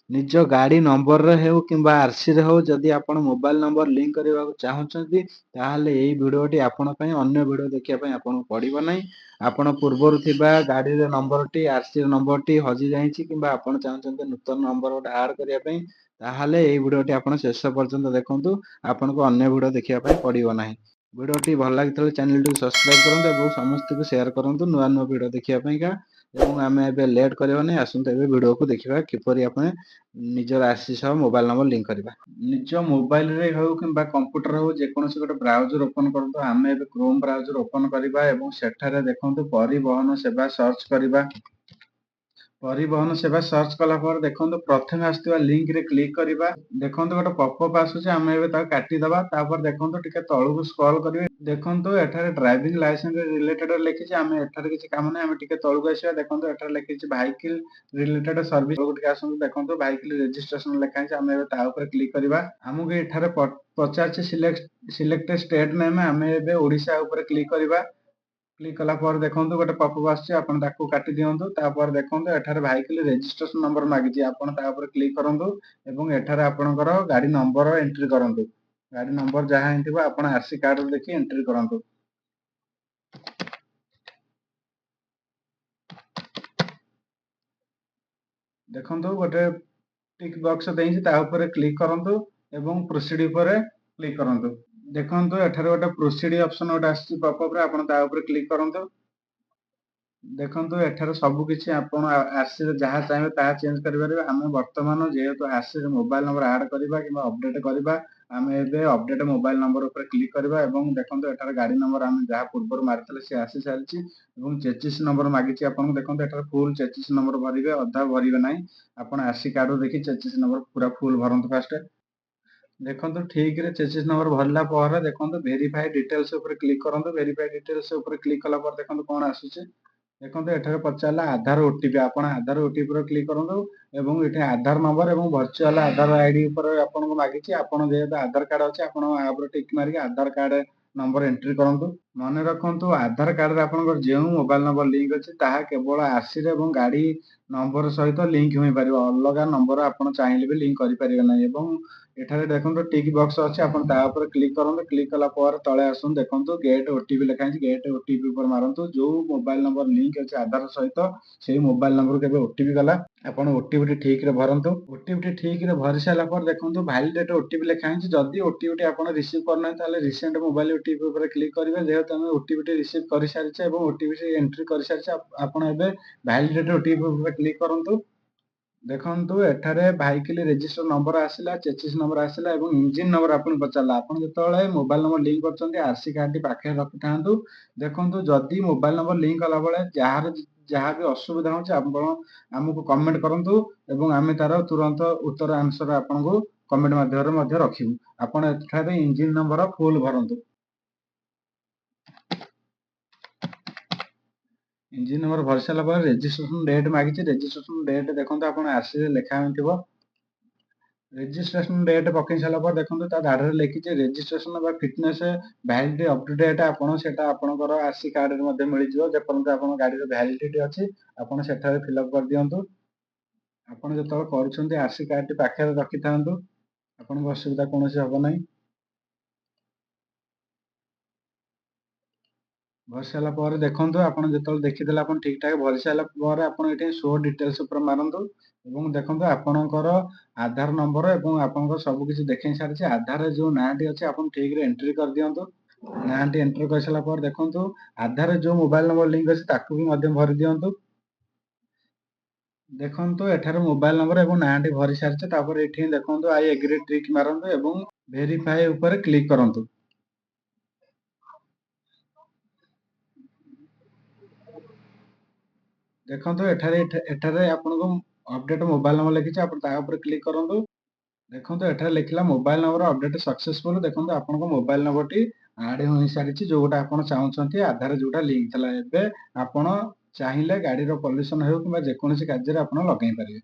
ନିଜ ଗାଡ଼ି ନମ୍ବରରେ ହେଉ କିମ୍ବା ଆର୍‌ସିରେ ହେଉ ଯଦି ଆପଣ ମୋବାଇଲ୍ ନମ୍ବର ଲିଙ୍କ୍ କରିବାକୁ ଚାହୁଁଛନ୍ତି, ତାହେଲେ ଏଇ ଭିଡିଓଟି ଆପଣ ପାଇଁ ଅନ୍ୟ ଭିଡିଓ ଦେଖିବା ପାଇଁ ଆପଣଙ୍କୁ ପଡ଼ିବ ନାହିଁ। ଆପଣ ପୂର୍ବରୁ ଥିବା ଗାଡ଼ିର ନମ୍ବରଟି, ଆର୍‌ସିର ନମ୍ବରଟି ହଜିଯାଇଛି କିମ୍ବା ଆପଣ ଚାହୁଁଛନ୍ତି ନୂତନ ନମ୍ବର ଗୋଟେ ଆଡ୍ କରିବା ପାଇଁ, ତାହେଲେ ଏଇ ଭିଡିଓଟି ଆପଣ ଶେଷ ପର୍ଯ୍ୟନ୍ତ ଦେଖନ୍ତୁ। ଆପଣଙ୍କୁ ଅନ୍ୟ ଭିଡିଓ ଦେଖିବା ପାଇଁ ପଡ଼ିବ ନାହିଁ। ଭିଡିଓଟି ଭଲ ଲାଗିଥିଲେ ଚ୍ୟାନେଲଟିକୁ ସବସ୍କ୍ରାଇବ୍ କରନ୍ତୁ ଏବଂ ସମସ୍ତଙ୍କୁ ସେୟାର କରନ୍ତୁ ନୂଆ ନୂଆ ଭିଡିଓ ଦେଖିବା ପାଇଁକା। ଏବଂ ଆମେ ଏବେ ଲେଟ୍ କରିବା ନାହିଁ, ଆସନ୍ତୁ ଏବେ ଭିଡିଓକୁ ଦେଖିବା କିପରି ଆପଣ ନିଜର ଆର୍‌ସି ସହ ମୋବାଇଲ୍ ନମ୍ବର ଲିଙ୍କ୍ କରିବା। ନିଜ ମୋବାଇଲରେ ହେଉ କିମ୍ବା କମ୍ପ୍ୟୁଟର ହେଉ ଯେକୌଣସି ଗୋଟେ ବ୍ରାଉଜର ଓପନ୍ କରନ୍ତୁ। ଆମେ ଏବେ କ୍ରୋମ୍ ବ୍ରାଉଜର ଓପନ୍ କରିବା ଏବଂ ସେଠାରେ ଦେଖନ୍ତୁ ପରିବହନ ସେବା ସର୍ଚ୍ଚ କରିବା। ପରିବହନ ସେବା ସର୍ଚ୍ଚ କଲା ପରେ ଦେଖନ୍ତୁ ପ୍ରଥମେ ଆସୁଥିବା ଲିଙ୍କରେ କ୍ଲିକ୍ କରିବା। ଦେଖନ୍ତୁ ଗୋଟେ ପପଅପ୍ ଆସୁଛି, ଆମେ ଏବେ ତାକୁ କାଟିଦବା। ତାପରେ ଦେଖନ୍ତୁ ଟିକେ ତଳକୁ ସ୍କ୍ରଲ୍ କରିବେ। ଦେଖନ୍ତୁ ଏଠାରେ ଡ୍ରାଇଭିଂ ଲାଇସେନ୍ସ ରିଲେଟେଡ୍ ଲେଖିଛି, ଆମେ ଏଠାରେ କିଛି କାମ ନାହିଁ, ଆମେ ଟିକେ ତଳକୁ ଆସିବା। ଦେଖନ୍ତୁ ଏଠାରେ ଲେଖିଛି ଭାଇକିଲ୍ ରିଲେଟେଡ୍ ସର୍ଭିସ୍, ତଳକୁ ଟିକେ ଆସନ୍ତୁ। ଦେଖନ୍ତୁ ଭାଇକିଲ୍ ରେଜିଷ୍ଟ୍ରେସନ ଲେଖା ହେଇଛି, ଆମେ ଏବେ ତା ଉପରେ କ୍ଲିକ୍ କରିବା। ଆମକୁ ଏଠାରେ ପଚାରିଛି ସିଲେକ୍ଟ ଷ୍ଟେଟ୍ ନେମ୍, ଆମେ ଏବେ ଓଡ଼ିଶା ଉପରେ କ୍ଲିକ୍ କରିବା। କ୍ଲିକ୍ କଲା ପରେ ଦେଖନ୍ତୁ ଗୋଟେ ପପଅପ୍ ଆସୁଛି, ଆପଣ ତାକୁ କାଟି ଦିଅନ୍ତୁ। ତାପରେ ଦେଖନ୍ତୁ ଏଠାରେ ଭାଇକିଲ୍ ରେଜିଷ୍ଟ୍ରେସନ ନମ୍ବର ମାଗିଛି, ଆପଣ ତା ଉପରେ କ୍ଲିକ୍ କରନ୍ତୁ ଏବଂ ଏଠାରେ ଆପଣଙ୍କର ଗାଡ଼ି ନମ୍ବର ଏଣ୍ଟ୍ରି କରନ୍ତୁ। ଗାଡ଼ି ନମ୍ବର ଯାହା ହେଇଥିବ ଆପଣ ଆର୍‌ସି କାର୍ଡରେ ଦେଖି ଏଣ୍ଟ୍ରି କରନ୍ତୁ। ଦେଖନ୍ତୁ ଗୋଟେ ଟିକ୍ ବକ୍ସ ଦେଇଛି, ତା ଉପରେ କ୍ଲିକ୍ କରନ୍ତୁ ଏବଂ ପ୍ରୋସିଡ୍ ଉପରେ କ୍ଲିକ୍ କରନ୍ତୁ। ଦେଖନ୍ତୁ ଏଠାରେ ଗୋଟେ ପ୍ରୋସିଡ୍ ଅପସନ୍ ଗୋଟେ ଆସିଛି ପପଅପ୍ ରେ, ଆପଣ ତା ଉପରେ କ୍ଲିକ୍ କରନ୍ତୁ। ଦେଖନ୍ତୁ ଏଠାରେ ସବୁ କିଛି ଆପଣ ଆର୍‌ସିରେ ଯାହା ଚାହିଁବେ ତାହା ଚେଞ୍ଜ କରିପାରିବେ। ଆମେ ବର୍ତ୍ତମାନ ଯେହେତୁ ଆର୍‌ସିରେ ମୋବାଇଲ୍ ନମ୍ବର ଆଡ୍ କରିବା କିମ୍ବା ଅପଡେଟ୍ କରିବା, ଆମେ ଏବେ ଅପଡେଟ୍ ମୋବାଇଲ୍ ନମ୍ବର ଉପରେ କ୍ଲିକ୍ କରିବା ଏବଂ ଦେଖନ୍ତୁ ଏଠାରେ ଗାଡ଼ି ନମ୍ବର ଆମେ ଯାହା ପୂର୍ବରୁ ମାରିଥିଲେ ସେ ଆସି ସାରିଛି ଏବଂ ଚେସିସ୍ ନମ୍ବର ମାଗିଛି ଆପଣଙ୍କୁ। ଦେଖନ୍ତୁ ଏଠାରେ ଫୁଲ୍ ଚେସିସ୍ ନମ୍ବର ଭରିବେ, ଅଧା ଭରିବେ ନାହିଁ। ଆପଣ ଆର୍‌ସି କାର୍ଡରୁ ଦେଖି ଚେସିସ୍ ନମ୍ବର ପୁରା ଫୁଲ୍ ଭରନ୍ତୁ ଫାଷ୍ଟ। ଦେଖନ୍ତୁ ଠିକରେ ଚେସିସ୍ ନମ୍ବର ଭରିଲା ପରେ ଦେଖନ୍ତୁ ଭେରିଫାଏ ଡିଟେଲ୍ସ ଉପରେ କ୍ଲିକ୍ କରନ୍ତୁ। ଭେରିଫାଏ ଡିଟେଲ୍ସ ଉପରେ କ୍ଲିକ୍ କଲା ପରେ ଦେଖନ୍ତୁ କଣ ଆସୁଛି। ଦେଖନ୍ତୁ ଏଠାରେ ପଚାରିଲା ଆଧାର ଓଟିପି, ଆପଣ ଆଧାର ଓଟିପି ଉପରେ କ୍ଲିକ୍ କରନ୍ତୁ ଏବଂ ଏଠି ଆଧାର ନମ୍ବର ଏବଂ ଭର୍ଚୁଆଲ ଆଧାର ଆଇଡି ଉପରେ ଆପଣଙ୍କୁ ମାଗିଛି। ଆପଣ ଯେହେତୁ ଆଧାର କାର୍ଡ ଅଛି, ଆପଣ ଆ ଉପରେ ଟିକ୍ ମାରିକି ଆଧାର କାର୍ଡ ନମ୍ବର ଏଣ୍ଟ୍ରି କରନ୍ତୁ। ମନେ ରଖନ୍ତୁ ଆଧାର କାର୍ଡରେ ଆପଣଙ୍କର ଯେଉଁ ମୋବାଇଲ ନମ୍ବର ଲିଙ୍କ୍ ଅଛି ତାହା କେବଳ ଆର୍‌ସିରେ ଏବଂ ଗାଡ଼ି ନମ୍ବର ସହିତ ଲିଙ୍କ୍ ହୋଇପାରିବ। ଅଲଗା ନମ୍ବର ଆପଣ ଚାହିଁଲେ ବି ଲିଙ୍କ୍ କରିପାରିବେ ନାହିଁ। ଏବଂ ଏଠାରେ ଦେଖନ୍ତୁ ଟିକ୍ ବକ୍ସ ଅଛି, ଆପଣ ତା ଉପରେ କ୍ଲିକ୍ କରନ୍ତୁ। କ୍ଲିକ୍ କଲା ପରେ ତଳେ ଆସନ୍ତୁ, ଦେଖନ୍ତୁ ଗେଟ୍ ଓଟିପି ଲେଖା ହେଇଛି, ଗେଟ୍ ଓଟିପି ଉପରେ ମାରନ୍ତୁ। ଯୋଉ ମୋବାଇଲ ନମ୍ବର ଲିଙ୍କ୍ ଅଛି ଆଧାର ସହିତ, ସେଇ ମୋବାଇଲ ନମ୍ବରକୁ କେବେ ଓଟିପି ଗଲା ଆପଣ ଓଟିପିଟି ଠିକରେ ଭରନ୍ତୁ। ଓଟିପିଟି ଠିକରେ ଭରି ସାରିଲା ପରେ ଦେଖନ୍ତୁ ଭ୍ୟାଲିଡେଟ୍ ଓଟିପି ଲେଖା ହେଇଛି। ଯଦି ଓଟିପିଟି ଆପଣ ରିସିଭ୍ କରିନାହାନ୍ତି ତାହେଲେ ରିସେଣ୍ଟ ମୋବାଇଲ ଓଟିପି ଉପରେ କ୍ଲିକ୍ କରିବେ। ଯେହେତୁ ଆମେ ଓଟିପିଟି ରିସିଭ୍ କରିସାରିଛେ ଏବଂ ଓଟିପିଟି ଏଣ୍ଟ୍ରି କରିସାରିଛେ, ଆପଣ ଏବେ ଭ୍ୟାଲିଡେଟ୍ ଓଟିପି ଉପରେ କ୍ଲିକ୍ କରନ୍ତୁ। ଦେଖନ୍ତୁ ଏଠାରେ ଭାଇକିଲ୍ ରେଜିଷ୍ଟର ନମ୍ବର ଆସିଲା, ଚେସିସ୍ ନମ୍ବର ଆସିଲା ଏବଂ ଇଞ୍ଜିନ୍ ନମ୍ବର ଆପଣଙ୍କୁ ପଚାରିଲା। ଆପଣ ଯେତେବେଳେ ମୋବାଇଲ ନମ୍ବର ଲିଙ୍କ୍ କରୁଛନ୍ତି ଆର୍‌ସି କାର୍ଡଟି ପାଖରେ ରଖିଥାନ୍ତୁ। ଦେଖନ୍ତୁ ଯଦି ମୋବାଇଲ ନମ୍ବର ଲିଙ୍କ୍ କଲାବେଳେ ଯାହା ବି ଅସୁବିଧା ହେଉଛି ଆପଣ ଆମକୁ କମେଣ୍ଟ କରନ୍ତୁ ଏବଂ ଆମେ ତାର ତୁରନ୍ତ ଉତ୍ତର ଆନ୍ସର ଆପଣଙ୍କୁ କମେଣ୍ଟ ମାଧ୍ୟମରେ ମଧ୍ୟ ରଖିବୁ। ଆପଣ ଏଠାରେ ଇଞ୍ଜିନ୍ ନମ୍ବର ଫୁଲ୍ ଭରନ୍ତୁ। ଇଞ୍ଜିନ୍ ନମ୍ବର ଭରି ସାରିଲା ପରେ ରେଜିଷ୍ଟ୍ରେସନ ଡେଟ୍ ମାଗିଛି। ରେଜିଷ୍ଟ୍ରେସନ ଡେଟ୍ ଦେଖନ୍ତୁ ଆପଣ ଆର୍‌ସିରେ ଲେଖା ହୋଇଥିବ। ରେଜିଷ୍ଟ୍ରେସନ ଡେଟ୍ ପକେଇ ସାରିଲା ପରେ ଦେଖନ୍ତୁ ତା ଧାରରେ ଲେଖିଛି ରେଜିଷ୍ଟ୍ରେସନ ବା fitness validity up to date. ଆପଣ ସେଟା ଆପଣଙ୍କର ଆର୍‌ସି କାର୍ଡରେ ମଧ୍ୟ ମିଳିଯିବ। ଯେପର୍ଯ୍ୟନ୍ତ ଆପଣଙ୍କ ଗାଡ଼ିର ଭ୍ୟାଲିଡିଟି ଅଛି ଆପଣ ସେଠାରେ ଫିଲ୍ଅପ୍ କରିଦିଅନ୍ତୁ। ଆପଣ ଯେତେବେଳେ କରୁଛନ୍ତି ଆର୍‌ସି କାର୍ଡଟି ପାଖରେ ରଖିଥାନ୍ତୁ, ଆପଣଙ୍କୁ ଅସୁବିଧା କୌଣସି ହବ ନାହିଁ। ଭରି ସାରିଲା ପରେ ଦେଖନ୍ତୁ ଆପଣ ଯେତେବେଳେ ଦେଖିଦେଲେ ଆପଣ ଠିକ୍ ଠାକ୍ ଭରି ସାରିଲା ପରେ ଆପଣ ଏଠି ଶୋ ଡିଟେଲ୍ସ ଉପରେ ମାରନ୍ତୁ ଏବଂ ଦେଖନ୍ତୁ ଆପଣଙ୍କର ଆଧାର ନମ୍ବର ଏବଂ ଆପଣଙ୍କର ସବୁ କିଛି ଦେଖେଇ ସାରିଛି। ଆଧାରରେ ଯୋଉ ନାଁଟି ଅଛି ଆପଣ ଠିକରେ ଏଣ୍ଟ୍ରି କରିଦିଅନ୍ତୁ। ନାଁଟି ଏଣ୍ଟ୍ରି କରିସାରିଲା ପରେ ଦେଖନ୍ତୁ ଆଧାରରେ ଯୋଉ ମୋବାଇଲ ନମ୍ବର ଲିଙ୍କ୍ ଅଛି ତାକୁ ବି ମଧ୍ୟ ଭରି ଦିଅନ୍ତୁ। ଦେଖନ୍ତୁ ଏଠାରେ ମୋବାଇଲ ନମ୍ବର ଏବଂ ନାଁଟି ଭରି ସାରିଛେ। ତାପରେ ଏଠି ଦେଖନ୍ତୁ ଆଇ ଏଗ୍ରି ଟିକ୍ ମାରନ୍ତୁ ଏବଂ ଭେରିଫାଏ ଉପରେ କ୍ଲିକ୍ କରନ୍ତୁ। ଦେଖନ୍ତୁ ଏଠାରେ ଆପଣଙ୍କୁ ଅପଡେଟ୍ ମୋବାଇଲ ନମ୍ବର ଲେଖିଛି, ଆପଣ ତା ଉପରେ କ୍ଲିକ୍ କରନ୍ତୁ। ଦେଖନ୍ତୁ ଏଠାରେ ଲେଖିଲା ମୋବାଇଲ ନମ୍ବର ଅପଡେଟ୍ ସକ୍ସେସଫୁଲ। ଦେଖନ୍ତୁ ଆପଣଙ୍କ ମୋବାଇଲ ନମ୍ବରଟି ଆଡ୍ ହୋଇସାରିଛି, ଯୋଉଟା ଆପଣ ଚାହୁଁଛନ୍ତି ଆଧାରରେ ଯୋଉଟା ଲିଙ୍କ୍ ଥିଲା। ଏବେ ଆପଣ ଚାହିଁଲେ ଗାଡ଼ିର ପଲ୍ୟୁସନ ହେଉ କିମ୍ବା ଯେକୌଣସି କାର୍ଯ୍ୟରେ ଆପଣ ଲଗେଇ ପାରିବେ।